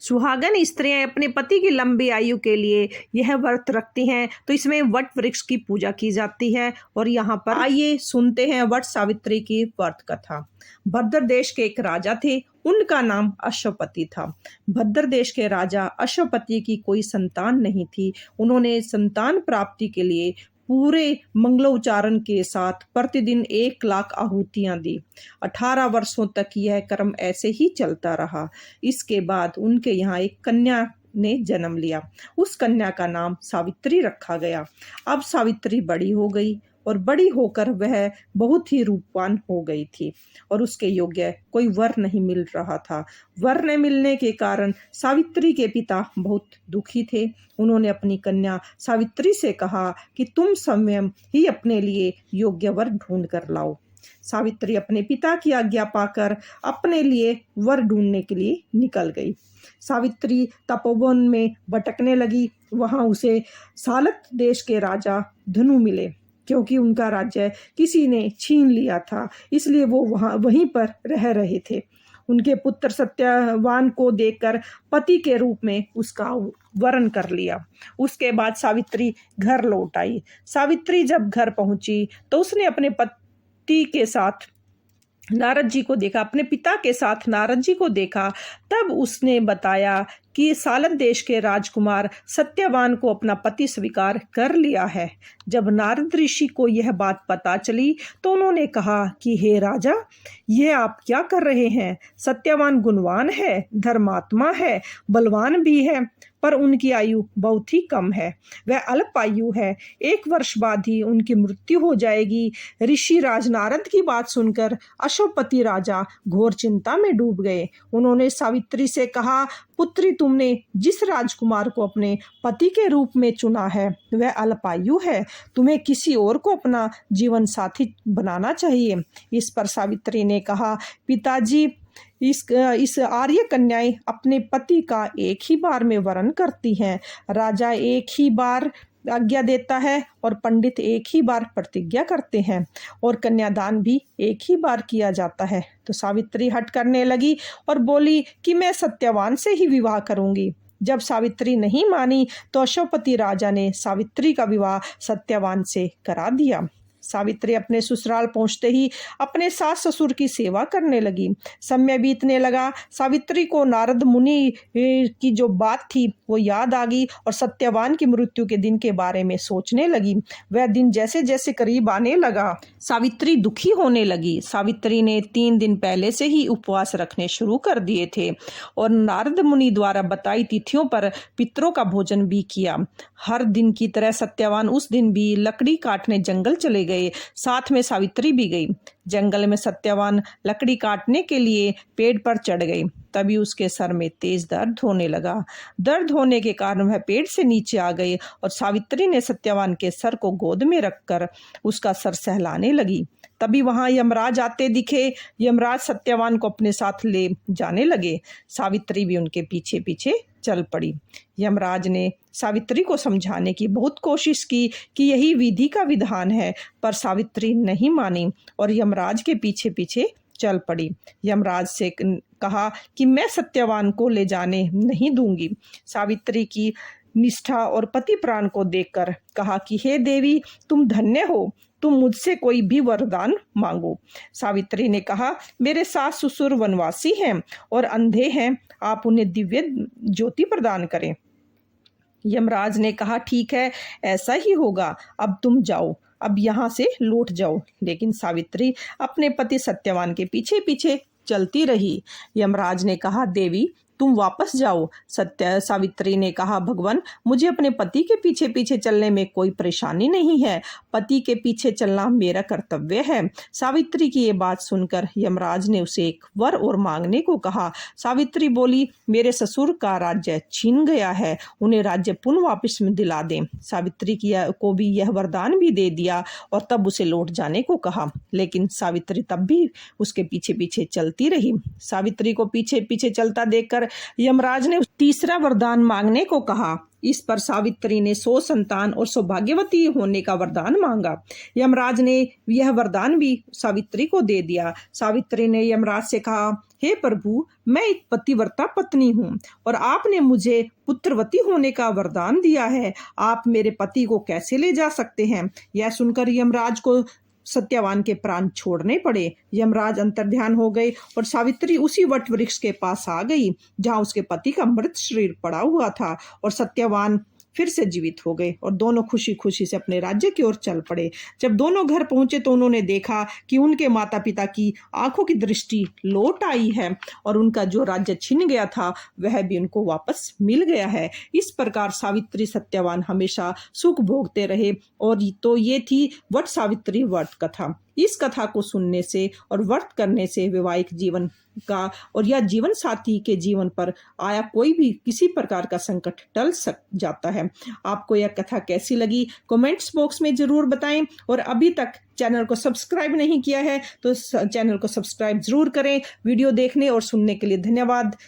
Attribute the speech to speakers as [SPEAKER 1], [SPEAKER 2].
[SPEAKER 1] सुहागन स्त्रियां अपने पति की लंबी आयु के लिए यह व्रत रखती हैं, तो इसमें वट वृक्ष की पूजा की जाती है। और यहाँ पर आइए सुनते हैं वट सावित्री की व्रत कथा। भद्र देश के एक राजा थे, उनका नाम अश्वपति था। भद्र देश के राजा अश्वपति की कोई संतान नहीं थी। उन्होंने संतान प्राप्ति के लिए पूरे मंगलोच्चारण के साथ प्रतिदिन 1 लाख आहुतियां दी। 18 वर्षों तक यह क्रम ऐसे ही चलता रहा। इसके बाद उनके यहाँ एक कन्या ने जन्म लिया। उस कन्या का नाम सावित्री रखा गया। अब सावित्री बड़ी हो गई और बड़ी होकर वह बहुत ही रूपवान हो गई थी और उसके योग्य कोई वर नहीं मिल रहा था। वर न मिलने के कारण सावित्री के पिता बहुत दुखी थे। उन्होंने अपनी कन्या सावित्री से कहा कि तुम स्वयं ही अपने लिए योग्य वर ढूंढ कर लाओ। सावित्री अपने पिता की आज्ञा पाकर अपने लिए वर ढूंढने के लिए निकल गई। सावित्री तपोवन में भटकने लगी। वहां उसे सालत देश के राजा धनु मिले। क्योंकि उनका राज्य किसी ने छीन लिया था, इसलिए वो वहीं पर रह रहे थे। उनके पुत्र सत्यवान को देखकर पति के रूप में उसका वरण कर लिया। उसके बाद सावित्री घर लौट आई। सावित्री जब घर पहुंची तो उसने अपने पति के साथ नारद जी को देखा, अपने पिता के साथ नारद जी को देखा। तब उसने बताया कि सालत देश के राजकुमार सत्यवान को अपना पति स्वीकार कर लिया है। जब नारद ऋषि को यह बात पता चली तो उन्होंने कहा कि हे राजा, यह आप क्या कर रहे हैं? सत्यवान गुणवान है, धर्मात्मा है, बलवान भी है, पर उनकी आयु बहुत ही कम है। वह अल्प आयु है। 1 वर्ष बाद ही उनकी मृत्यु हो जाएगी। ऋषि राज नारद की बात सुनकर अश्वपति राजा घोर चिंता में डूब गए। उन्होंने सावित्री से कहा, पुत्री, तुमने जिस राजकुमार को अपने पति के रूप में चुना है वह अल्पायु है। तुम्हें किसी और को अपना जीवन साथी बनाना चाहिए। इस पर सावित्री ने कहा, पिताजी, इस आर्य कन्याएं अपने पति का एक ही बार में वरण करती हैं। राजा एक ही बार आज्ञा देता है और पंडित एक ही बार प्रतिज्ञा करते हैं और कन्यादान भी एक ही बार किया जाता है। तो सावित्री हट करने लगी और बोली कि मैं सत्यवान से ही विवाह करूंगी। जब सावित्री नहीं मानी तो अश्वपति राजा ने सावित्री का विवाह सत्यवान से करा दिया। सावित्री अपने ससुराल पहुंचते ही अपने सास ससुर की सेवा करने लगी। समय बीतने लगा। सावित्री को नारद मुनि की जो बात थी वो याद आ गई और सत्यवान की मृत्यु के दिन के बारे में सोचने लगी। वह दिन जैसे जैसे करीब आने लगा, सावित्री दुखी होने लगी। सावित्री ने 3 दिन पहले से ही उपवास रखने शुरू कर दिए थे और नारद मुनि द्वारा बताई तिथियों पर पितरों का भोजन भी किया। हर दिन की तरह सत्यवान उस दिन भी लकड़ी काटने जंगल चले गए। साथ में सावित्री भी गई। जंगल में सत्यवान लकड़ी काटने के लिए पेड़ पर चढ़ गई। तभी उसके सर में तेज दर्द होने लगा। दर्द होने के कारण वह पेड़ से नीचे आ गई और सावित्री ने सत्यवान के सर को गोद में रखकर उसका सर सहलाने लगी। तभी वहां यमराज आते दिखे। यमराज सत्यवान को अपने साथ ले जाने लगे। सावित्री भी उनके पीछे पीछे चल पड़ी। यमराज ने सावित्री को समझाने की बहुत कोशिश की कि यही विधि का विधान है, पर सावित्री नहीं मानी और यमराज के पीछे पीछे चल पड़ी। यमराज से कहा कि मैं सत्यवान को ले जाने नहीं दूंगी। सावित्री की निष्ठा और पति प्राण को देखकर कहा कि हे देवी, तुम धन्य हो, तुम मुझसे कोई भी वरदान मांगो। सावित्री ने कहा, मेरे सास ससुर वनवासी हैं और अंधे हैं, आप उन्हें दिव्य ज्योति प्रदान करें। यमराज ने कहा, ठीक है, ऐसा ही होगा, अब तुम जाओ, अब यहाँ से लौट जाओ। लेकिन सावित्री अपने पति सत्यवान के पीछे पीछे चलती रही। यमराज ने कहा, देवी, तुम वापस जाओ। सावित्री ने कहा, भगवान, मुझे अपने पति के पीछे पीछे चलने में कोई परेशानी नहीं है। पति के पीछे चलना मेरा कर्तव्य है। सावित्री की ये बात सुनकर यमराज ने उसे एक वर और मांगने को कहा। सावित्री बोली, मेरे ससुर का राज्य छीन गया है, उन्हें राज्य पुनः वापस में दिला दें। सावित्री को भी यह वरदान भी दे दिया और तब उसे लौट जाने को कहा। लेकिन सावित्री तब भी उसके पीछे पीछे चलती रही। सावित्री को पीछे पीछे चलता देखकर यमराज ने तीसरा वरदान मांगने को कहा। इस पर सावित्री ने 100 संतान और सौभाग्यवती होने का वरदान मांगा। यमराज ने यह वरदान भी सावित्री को दे दिया। सावित्री ने यमराज से कहा, हे प्रभु, मैं एक पतिव्रता पत्नी हूँ और आपने मुझे पुत्रवती होने का वरदान दिया है। आप मेरे पति को कैसे ले जा सकते हैं? यह सुनकर यमराज को सत्यवान के प्राण छोड़ने पड़े। यमराज अंतर्ध्यान हो गए और सावित्री उसी वट वृक्ष के पास आ गई जहां उसके पति का मृत शरीर पड़ा हुआ था, और सत्यवान फिर से जीवित हो गए और दोनों खुशी खुशी से अपने राज्य की ओर चल पड़े। जब दोनों घर पहुंचे तो उन्होंने देखा कि उनके माता पिता की आंखों की दृष्टि लौट आई है और उनका जो राज्य छिन गया था वह भी उनको वापस मिल गया है। इस प्रकार सावित्री सत्यवान हमेशा सुख भोगते रहे। और तो ये थी वट सावित्री व्रत कथा। इस कथा को सुनने से और व्रत करने से वैवाहिक जीवन का और या जीवन साथी के जीवन पर आया कोई भी किसी प्रकार का संकट टल जाता है। आपको यह कथा कैसी लगी कमेंट्स बॉक्स में जरूर बताएं, और अभी तक चैनल को सब्सक्राइब नहीं किया है तो चैनल को सब्सक्राइब जरूर करें। वीडियो देखने और सुनने के लिए धन्यवाद।